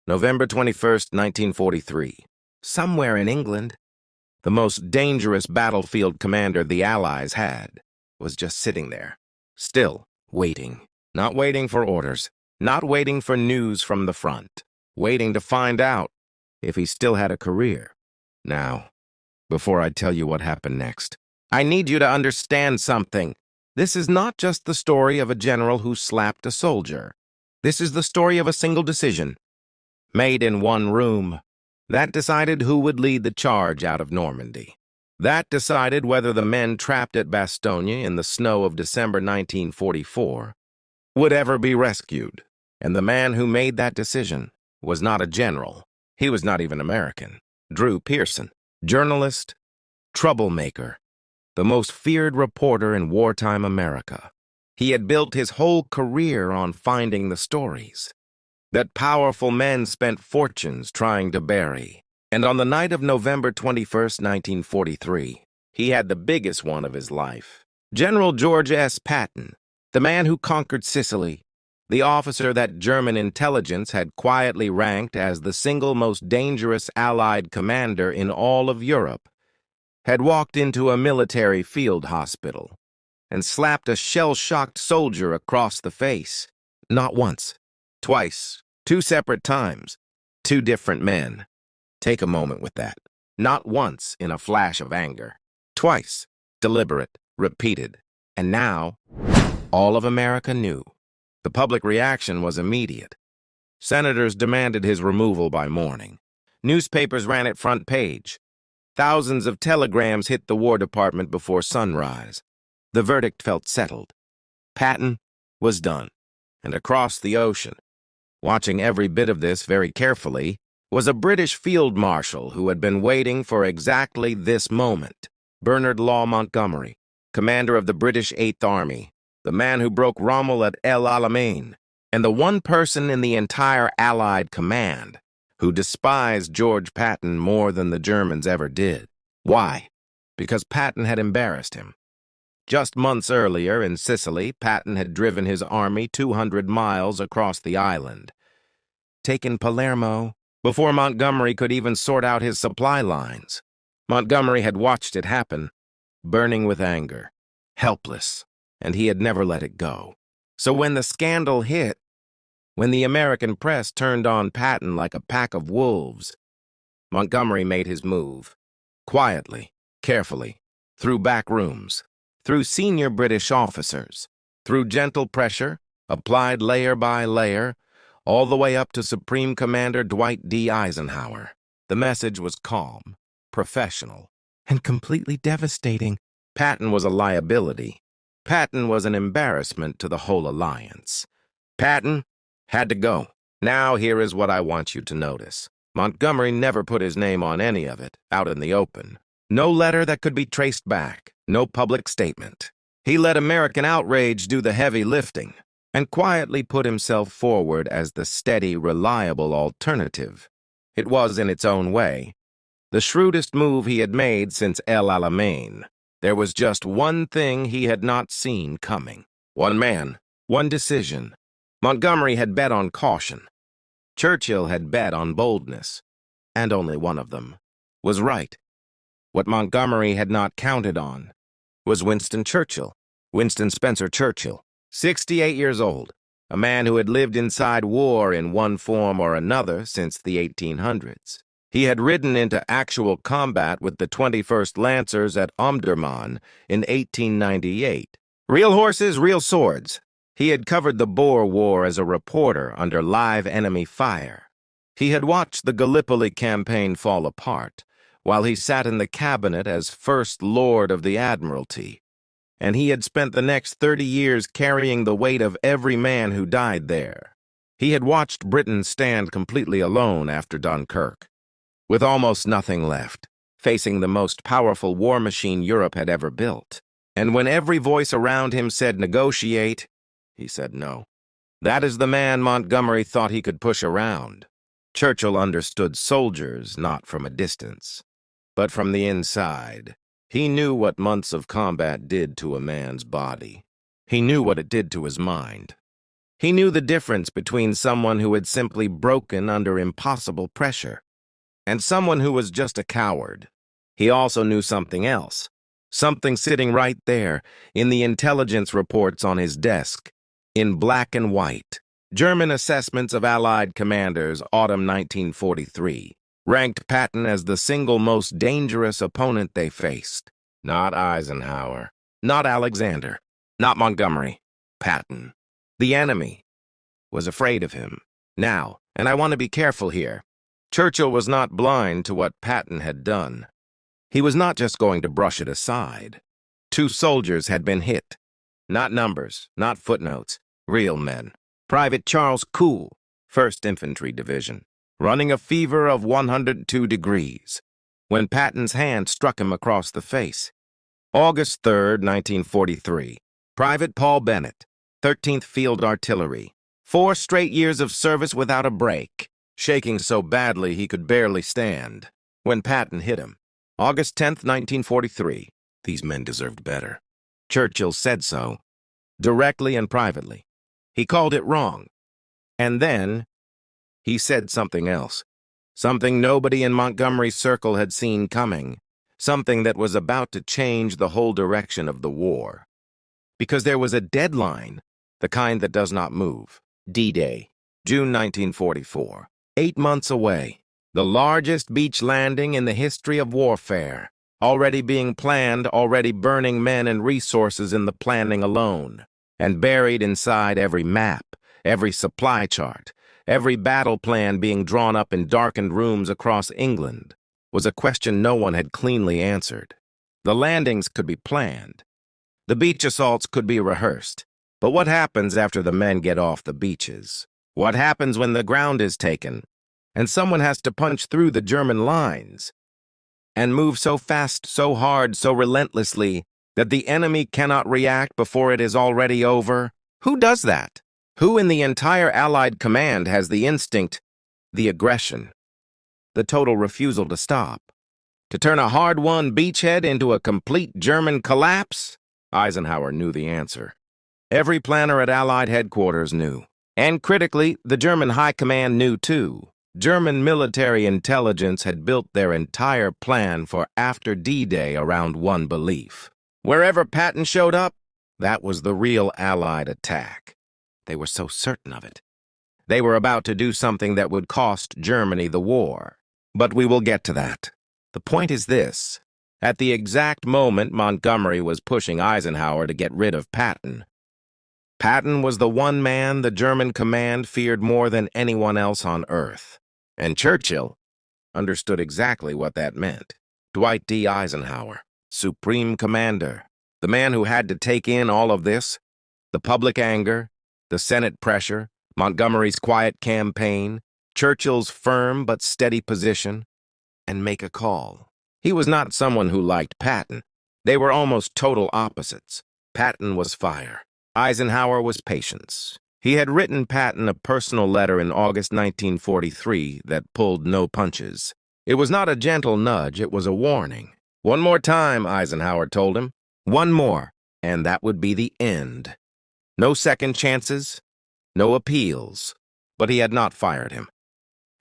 November 21st, 1943. Somewhere in England, the most dangerous battlefield commander the Allies had was just sitting there, still waiting. Not waiting for orders, not waiting for news from the front, waiting to find out if he still had a career. Now, before I tell you what happened next, I need you to understand something. This is not just the story of a general who slapped a soldier. This is the story of a single decision, made in one room, that decided who would lead the charge out of Normandy. That decided whether the men trapped at Bastogne in the snow of December 1944 would ever be rescued. And the man who made that decision was not a general. He was not even American. Drew Pearson, journalist, troublemaker, the most feared reporter in wartime America. He had built his whole career on finding the stories that powerful men spent fortunes trying to bury. And on the night of November 21st, 1943, he had the biggest one of his life. General George S. Patton, the man who conquered Sicily, the officer that German intelligence had quietly ranked as the single most dangerous Allied commander in all of Europe, had walked into a military field hospital and slapped a shell-shocked soldier across the face. Not once, twice, 2 separate times, 2 different men. Take a moment with that. Not once in a flash of anger. Twice, deliberate, repeated. And now, all of America knew. The public reaction was immediate. Senators demanded his removal by morning. Newspapers ran it front page. Thousands of telegrams hit the War Department before sunrise. The verdict felt settled. Patton was done. And across the ocean, watching every bit of this very carefully, was a British field marshal who had been waiting for exactly this moment. Bernard Law Montgomery, commander of the British Eighth Army, the man who broke Rommel at El Alamein, and the one person in the entire Allied command who despised George Patton more than the Germans ever did. Why? Because Patton had embarrassed him. Just months earlier in Sicily, Patton had driven his army 200 miles across the island, taken Palermo before Montgomery could even sort out his supply lines. Montgomery had watched it happen, burning with anger, helpless, and he had never let it go. So when the scandal hit, when the American press turned on Patton like a pack of wolves, Montgomery made his move, quietly, carefully, through back rooms, through senior British officers, through gentle pressure, applied layer by layer, all the way up to Supreme Commander Dwight D. Eisenhower. The message was calm, professional, and completely devastating. Patton was a liability. Patton was an embarrassment to the whole alliance. Patton had to go. Now here is what I want you to notice. Montgomery never put his name on any of it, out in the open. No letter that could be traced back, no public statement. He let American outrage do the heavy lifting and quietly put himself forward as the steady, reliable alternative. It was, in its own way, the shrewdest move he had made since El Alamein. There was just one thing he had not seen coming. One man, one decision. Montgomery had bet on caution. Churchill had bet on boldness. And only one of them was right. What Montgomery had not counted on was Winston Churchill. Winston Spencer Churchill, 68 years old, a man who had lived inside war in one form or another since the 1800s. He had ridden into actual combat with the 21st Lancers at Omdurman in 1898. Real horses, real swords. He had covered the Boer War as a reporter under live enemy fire. He had watched the Gallipoli campaign fall apart while he sat in the cabinet as First Lord of the Admiralty. And he had spent the next 30 years carrying the weight of every man who died there. He had watched Britain stand completely alone after Dunkirk, with almost nothing left, facing the most powerful war machine Europe had ever built. And when every voice around him said negotiate, he said no. That is the man Montgomery thought he could push around. Churchill understood soldiers not from a distance, but from the inside. He knew what months of combat did to a man's body. He knew what it did to his mind. He knew the difference between someone who had simply broken under impossible pressure and someone who was just a coward. He also knew something else, something sitting right there in the intelligence reports on his desk, in black and white. German assessments of Allied commanders, autumn 1943, ranked Patton as the single most dangerous opponent they faced. Not Eisenhower, not Alexander, not Montgomery. Patton. The enemy was afraid of him. Now, and I want to be careful here, Churchill was not blind to what Patton had done. He was not just going to brush it aside. 2 soldiers had been hit. Not numbers, not footnotes, real men. Private Charles Cool, 1st Infantry Division, running a fever of 102 degrees, when Patton's hand struck him across the face. August 3rd, 1943. Private Paul Bennett, 13th Field Artillery. 4 straight years of service without a break, shaking so badly he could barely stand, when Patton hit him. August 10th, 1943. These men deserved better. Churchill said so, directly and privately. He called it wrong. And then he said something else, something nobody in Montgomery's circle had seen coming, something that was about to change the whole direction of the war. Because there was a deadline, the kind that does not move. D-Day, June 1944. 8 months away. The largest beach landing in the history of warfare. Already being planned, already burning men and resources in the planning alone. And buried inside every map, every supply chart, every battle plan being drawn up in darkened rooms across England, was a question no one had cleanly answered. The landings could be planned. The beach assaults could be rehearsed. But what happens after the men get off the beaches? What happens when the ground is taken, and someone has to punch through the German lines and move so fast, so hard, so relentlessly that the enemy cannot react before it is already over? Who does that? Who in the entire Allied command has the instinct, the aggression, the total refusal to stop, to turn a hard-won beachhead into a complete German collapse? Eisenhower knew the answer. Every planner at Allied headquarters knew. And critically, the German High Command knew too. German military intelligence had built their entire plan for after D-Day around one belief. Wherever Patton showed up, that was the real Allied attack. They were so certain of it. They were about to do something that would cost Germany the war. But we will get to that. The point is this. At the exact moment Montgomery was pushing Eisenhower to get rid of Patton, Patton was the one man the German command feared more than anyone else on earth. And Churchill understood exactly what that meant. Dwight D. Eisenhower, Supreme Commander, the man who had to take in all of this, the public anger, the Senate pressure, Montgomery's quiet campaign, Churchill's firm but steady position, and make a call. He was not someone who liked Patton. They were almost total opposites. Patton was fire. Eisenhower was patience. He had written Patton a personal letter in August 1943 that pulled no punches. It was not a gentle nudge, it was a warning. One more time, Eisenhower told him. One more, and that would be the end. No second chances, no appeals. But he had not fired him.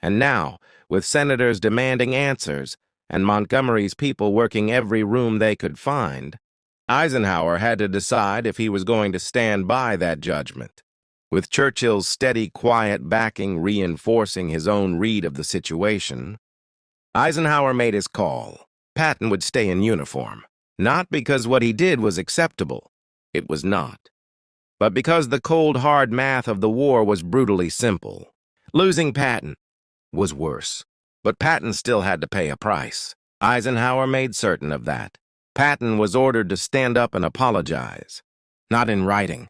And now, with senators demanding answers, and Montgomery's people working every room they could find, Eisenhower had to decide if he was going to stand by that judgment. With Churchill's steady, quiet backing reinforcing his own read of the situation, Eisenhower made his call. Patton would stay in uniform, not because what he did was acceptable. It was not. But because the cold, hard math of the war was brutally simple. Losing Patton was worse. But Patton still had to pay a price. Eisenhower made certain of that. Patton was ordered to stand up and apologize. Not in writing,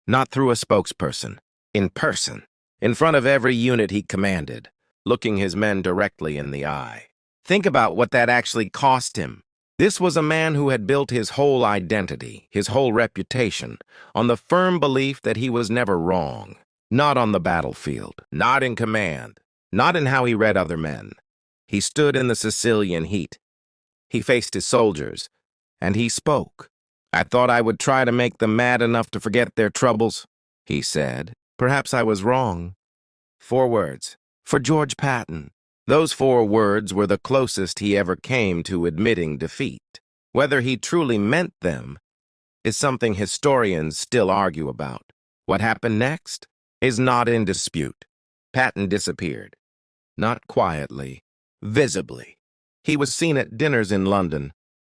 not through a spokesperson, in person, in front of every unit he commanded, looking his men directly in the eye. Think about what that actually cost him. This was a man who had built his whole identity, his whole reputation, on the firm belief that he was never wrong. Not on the battlefield, not in command, not in how he read other men. He stood in the Sicilian heat. He faced his soldiers, and he spoke. I thought I would try to make them mad enough to forget their troubles, he said, Perhaps I was wrong. 4 words. For George Patton. Those 4 words were the closest he ever came to admitting defeat. Whether he truly meant them is something historians still argue about. What happened next is not in dispute. Patton disappeared. Not quietly, visibly. He was seen at dinners in London,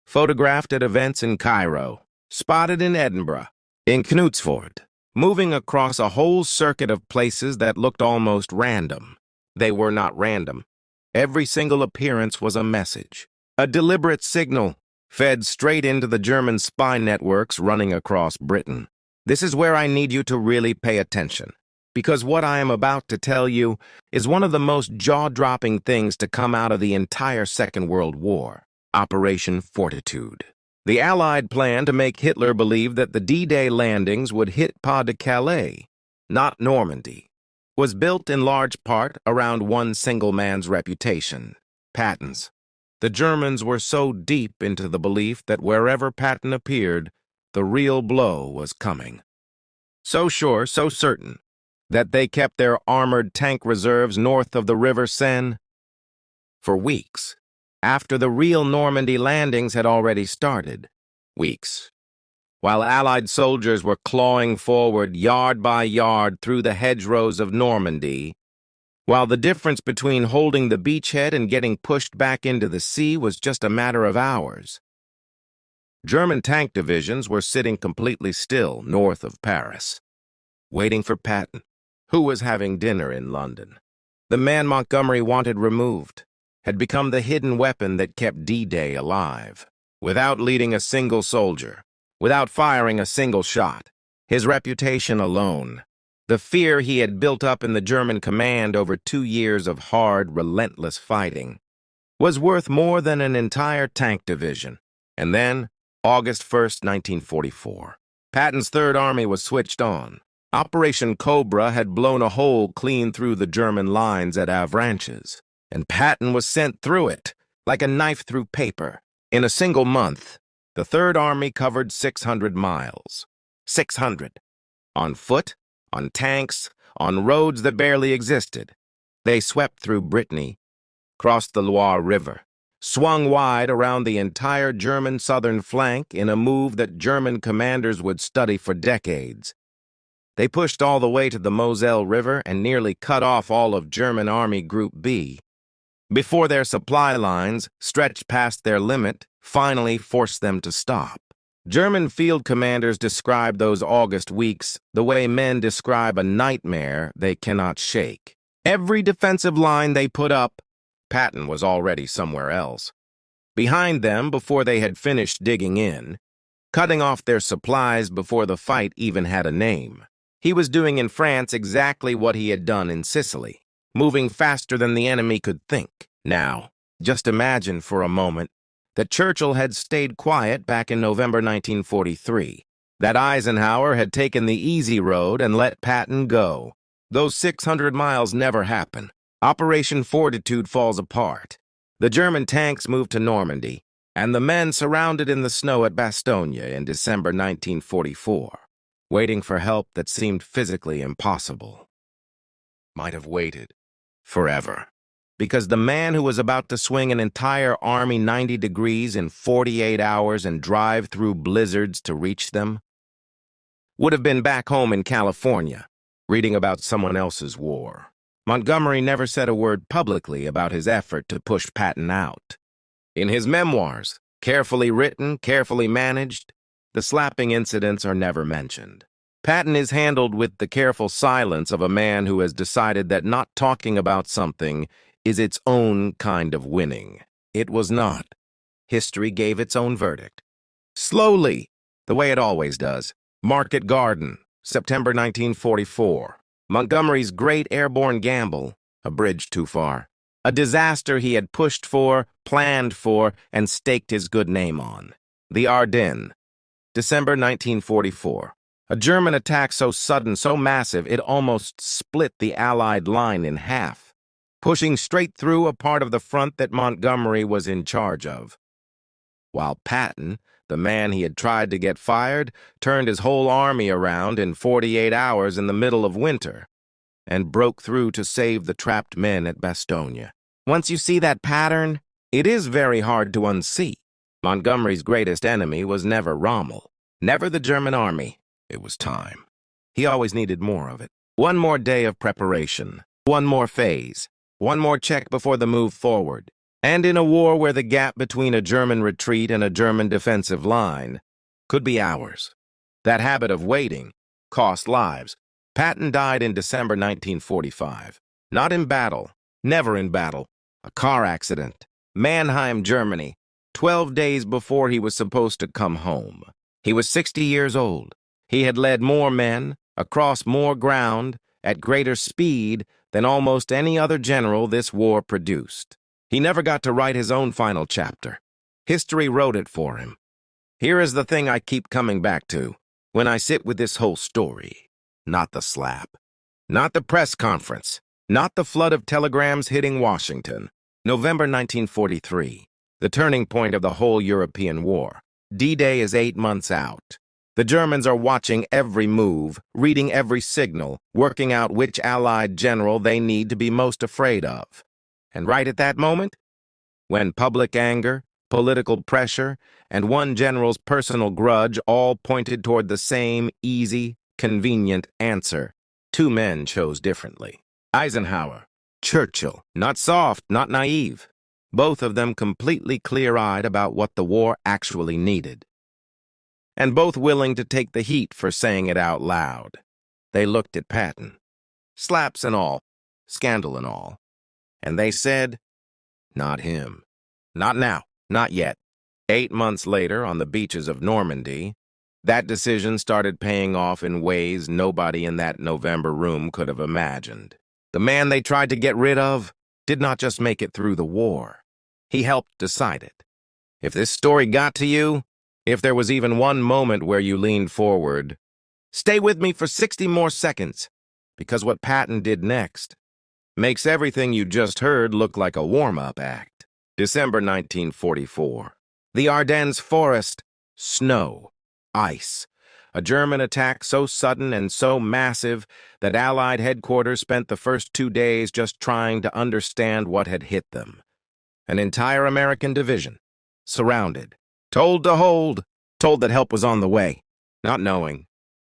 photographed at events in Cairo, spotted in Edinburgh, in Knutsford, moving across a whole circuit of places that looked almost random. They were not random. Every single appearance was a message, a deliberate signal, fed straight into the German spy networks running across Britain. This is where I need you to really pay attention, because what I am about to tell you is one of the most jaw-dropping things to come out of the entire Second World War, Operation Fortitude. The Allied plan to make Hitler believe that the D-Day landings would hit Pas-de-Calais, not Normandy, was built in large part around one single man's reputation, Patton's. The Germans were so deep into the belief that wherever Patton appeared, the real blow was coming. So sure, so certain, that they kept their armored tank reserves north of the River Seine for weeks, after the real Normandy landings had already started. Weeks. While Allied soldiers were clawing forward yard by yard through the hedgerows of Normandy, while the difference between holding the beachhead and getting pushed back into the sea was just a matter of hours. German tank divisions were sitting completely still north of Paris, waiting for Patton, who was having dinner in London. The man Montgomery wanted removed had become the hidden weapon that kept D-Day alive. Without leading a single soldier, without firing a single shot, his reputation alone, the fear he had built up in the German command over 2 years of hard, relentless fighting, was worth more than an entire tank division. And then, August 1st, 1944, Patton's Third Army was switched on. Operation Cobra had blown a hole clean through the German lines at Avranches, and Patton was sent through it, like a knife through paper. In a single month, the Third Army covered 600 miles. 600. On foot, on tanks, on roads that barely existed. They swept through Brittany, crossed the Loire River, swung wide around the entire German southern flank in a move that German commanders would study for decades. They pushed all the way to the Moselle River and nearly cut off all of German Army Group B, before their supply lines, stretched past their limit, finally forced them to stop. German field commanders describe those August weeks the way men describe a nightmare they cannot shake. Every defensive line they put up, Patton was already somewhere else. Behind them before they had finished digging in, cutting off their supplies before the fight even had a name. He was doing in France exactly what he had done in Sicily, moving faster than the enemy could think. Now, just imagine for a moment that Churchill had stayed quiet back in November 1943, that Eisenhower had taken the easy road and let Patton go. Those 600 miles never happen. Operation Fortitude falls apart. The German tanks move to Normandy, and the men surrounded in the snow at Bastogne in December 1944, waiting for help that seemed physically impossible. Might have waited forever, because the man who was about to swing an entire army 90 degrees in 48 hours and drive through blizzards to reach them would have been back home in California, reading about someone else's war. Montgomery never said a word publicly about his effort to push Patton out. In his memoirs, carefully written, carefully managed, the slapping incidents are never mentioned. Patton is handled with the careful silence of a man who has decided that not talking about something is its own kind of winning. It was not. History gave its own verdict. Slowly, the way it always does. Market Garden, September 1944. Montgomery's great airborne gamble, a bridge too far. A disaster he had pushed for, planned for, and staked his good name on. The Ardennes, December 1944. A German attack so sudden, so massive, it almost split the Allied line in half, pushing straight through a part of the front that Montgomery was in charge of. While Patton, The man he had tried to get fired turned his whole army around in 48 hours in the middle of winter and broke through to save the trapped men at Bastogne. Once you see that pattern, it is very hard to unsee. Montgomery's greatest enemy was never Rommel, never the German army. It was time. He always needed more of it. One more day of preparation, one more phase, one more check before the move forward. And in a war where the gap between a German retreat and a German defensive line could be hours, that habit of waiting cost lives. Patton died in December 1945. Not in battle, never in battle. A car accident. Mannheim, Germany, 12 days before he was supposed to come home. He was 60 years old. He had led more men, across more ground, at greater speed than almost any other general this war produced. He never got to write his own final chapter. History wrote it for him. Here is the thing I keep coming back to when I sit with this whole story. Not the slap. Not the press conference. Not the flood of telegrams hitting Washington. November 1943, the turning point of the whole European war. D-Day is 8 months out. The Germans are watching every move, reading every signal, working out which Allied general they need to be most afraid of. And right at that moment, when public anger, political pressure, and one general's personal grudge all pointed toward the same easy, convenient answer, two men chose differently. Eisenhower, Churchill, not soft, not naive, both of them completely clear-eyed about what the war actually needed, and both willing to take the heat for saying it out loud. They looked at Patton, slaps and all, scandal and all, and they said, not him. Not now, not yet. 8 months later, on the beaches of Normandy, that decision started paying off in ways nobody in that November room could have imagined. The man they tried to get rid of did not just make it through the war. He helped decide it. If this story got to you, if there was even one moment where you leaned forward, stay with me for 60 more seconds, because what Patton did next makes everything you just heard look like a warm-up act. December 1944. The Ardennes forest, snow, ice. A German attack so sudden and so massive that Allied headquarters spent the first 2 days just trying to understand what had hit them. An entire American division, surrounded, told to hold, told that help was on the way, not knowing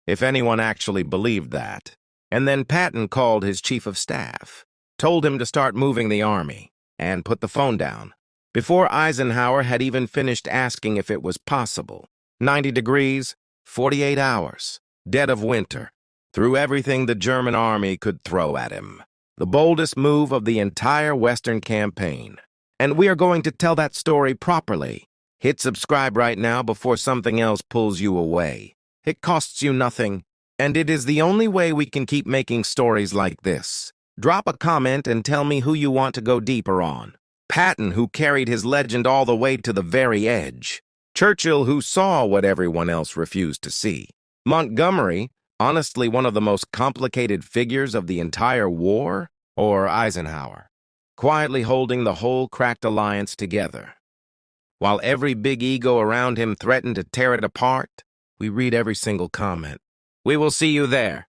if anyone actually believed that. And then Patton called his chief of staff, told him to start moving the army, and put the phone down. Before Eisenhower had even finished asking if it was possible. 90 degrees, 48 hours, dead of winter, threw everything the German army could throw at him. The boldest move of the entire Western campaign. And we are going to tell that story properly. Hit subscribe right now before something else pulls you away. It costs you nothing, and it is the only way we can keep making stories like this. Drop a comment and tell me who you want to go deeper on. Patton, who carried his legend all the way to the very edge. Churchill, who saw what everyone else refused to see. Montgomery, honestly one of the most complicated figures of the entire war? Or Eisenhower, quietly holding the whole cracked alliance together. While every big ego around him threatened to tear it apart, we read every single comment. We will see you there.